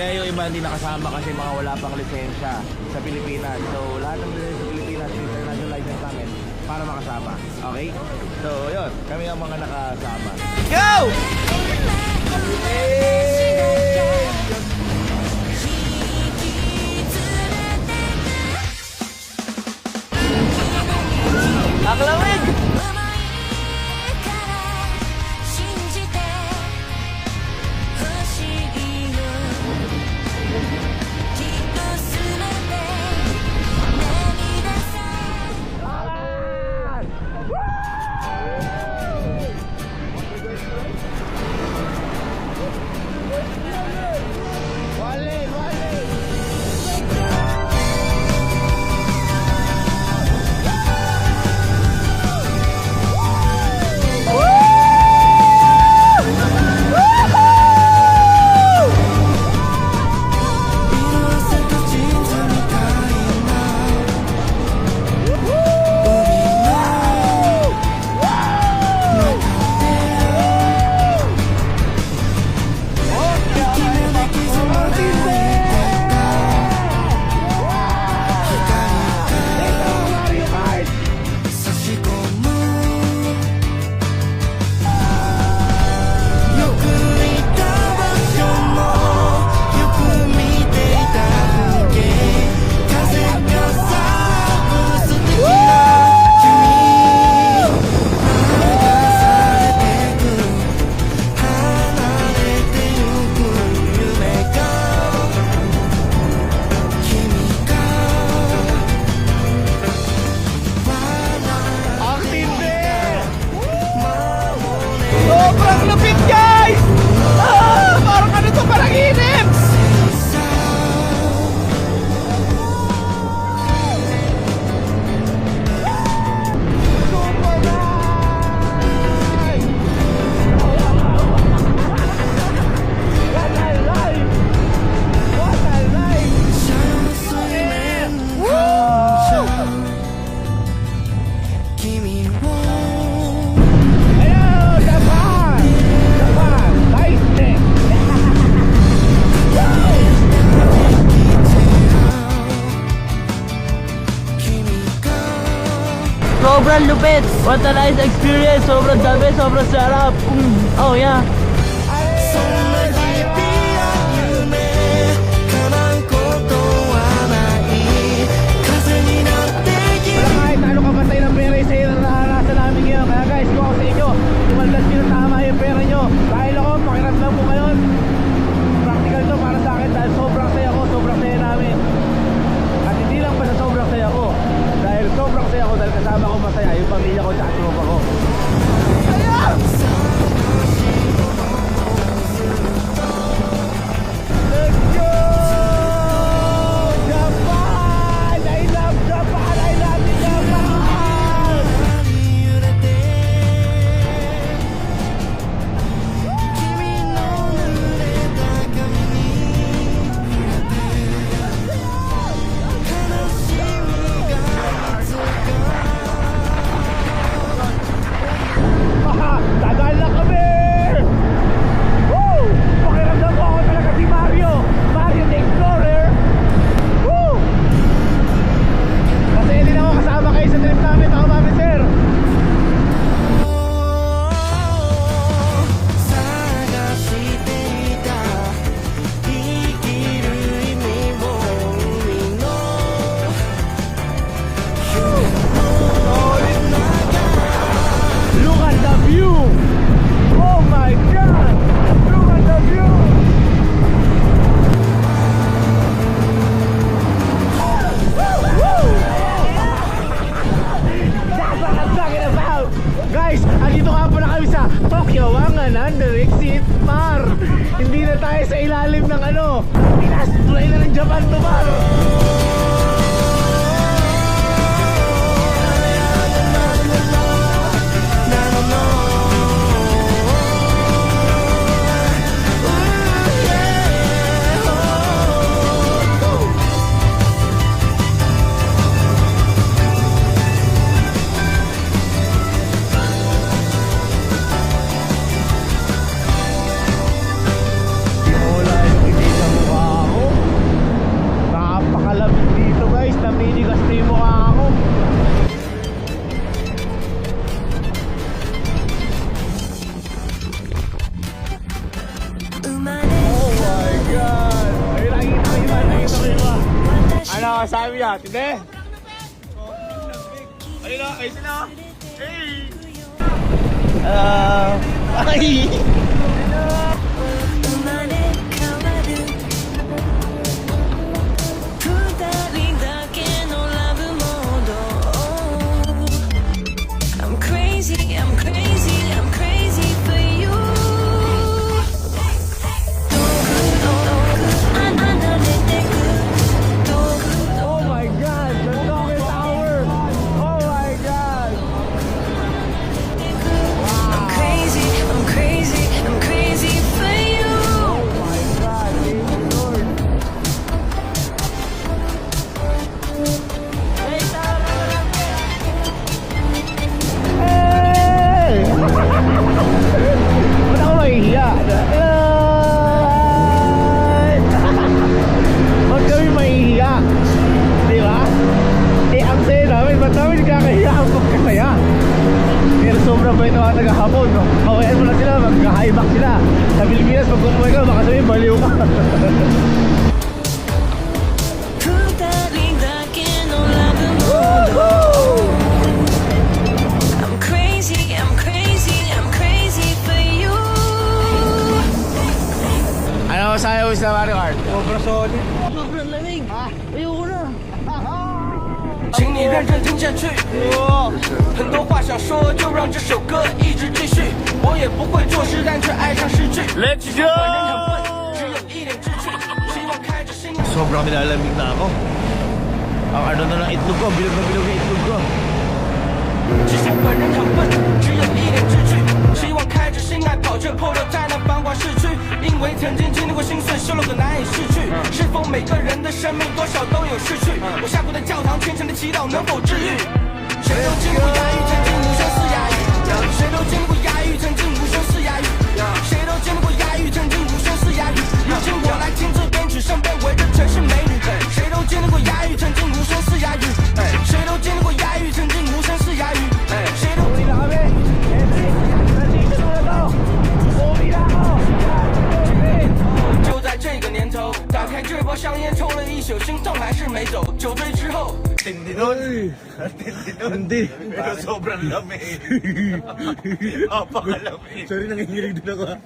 Kaya yung iba hindi nakasama kasi mga wala pang lisensya sa Pilipinas. So lahat ng lisensya sa Pilipinas, international license namin para makasama. Okay? So yun, kami ang mga nakasama. Go! Aklamig! Sobrang lupit, guys! Parang ano to, parang inip! Sobrang lupit! What a nice experience! Sobrang dami, sobrang sarap! Oh yeah! Kahit ano ka patay ng pera sa iyo na naranasan namin ngayon. Kaya guys, kung ako sa inyo, tumaldas nyo na tama yung pera nyo. Dahil ako, pakiramdam ko ngayon. Practical to para sa akin dahil sobrang saya ko, sobrang saya namin. At hindi lang pa sa sobrang saya ko. Dahil sobrang saya ko dahil kasama ko masaya yung pamilya ko at tropa ko. Saya! Let's go! Japan! I love Japan! I love Japan! Dadaan lang kami! Woo! Pakiramdam ko ako talaga si Mario! Mario the Explorer! Woo! Kasi hindi na ako kasama kayo sa trip namin, ako mami sir! Look at the view! Oh my God! Look at the view! Woo! That's what I'm talking about! Guys, andito nga pala kami sa Tokyo Wanganan Exit Mar! Hindi na tayo sa ilalim ng ano! Pinas, tulay na ng Japan to, Mar! Simula yung hindi sa mukha masasabi niya? Tinde? Ayun na, ayun sila. Hey! Ay! I'm crazy, I'm crazy, I'm crazy for you. Oh my God! The Tokyo Tower! Oh my God! I'm crazy, I'm crazy, I'm crazy for you. Oh my God! Thank you, Lord! Hey! Ba't ako mahihiya? Ay! Ba't kami mahihiya? Di ba? Eh, ang saya namin, ba't namin nagkakahiya ang pagkasaya? Pero sobrang bait na mga taga-hapon, no? Kawayan mo lang sila, mag-high back sila. Sa Pilipinas, pag umuwi ka, baka sabihin, baliw ka. I'm crazy, I'm crazy, I'm crazy for you. Ano masahe mo sa Mario Kart? Sobrang solid. Sobrang lamig. Ayoko na. 请你认真听下去。很多话想说，就让这首歌一直继续。我也不会作诗，但却爱上诗句。 Let's 人很笨，只有一点志趣，希望开着心。 Sobrang nilalamig na ako. Ang ano na lang itlog ko, bilog na bilog na itlog ko. 只是本人很笨，只有一点志趣，希望开着心爱跑着破落在那繁华市区。因为曾经经历过心碎，失落和难以逝去。是否每个人的生命多少都有逝去？我下过的教堂，虔诚的祈祷能否治愈？谁都经历过压抑，曾经无声嘶哑语；谁都经历过压抑，曾经无声嘶哑语；谁都经历过压抑，曾经无声嘶哑语。如今我来亲自编曲，身边围着全是美女。谁都经历过压抑，曾经无声嘶哑语；谁都经历过压抑，曾经无声嘶哑语。谁都。 Uwi na kami. Nandito na to. Uwi na ako. 就在这个年头，打开这包香烟，抽了一宿，心痛还是没走。酒醉之后。 Tindi nun. Tindi nun. Hindi. Pero sobrang lamig. Napakalamig. Sorry, nanginginig din ako.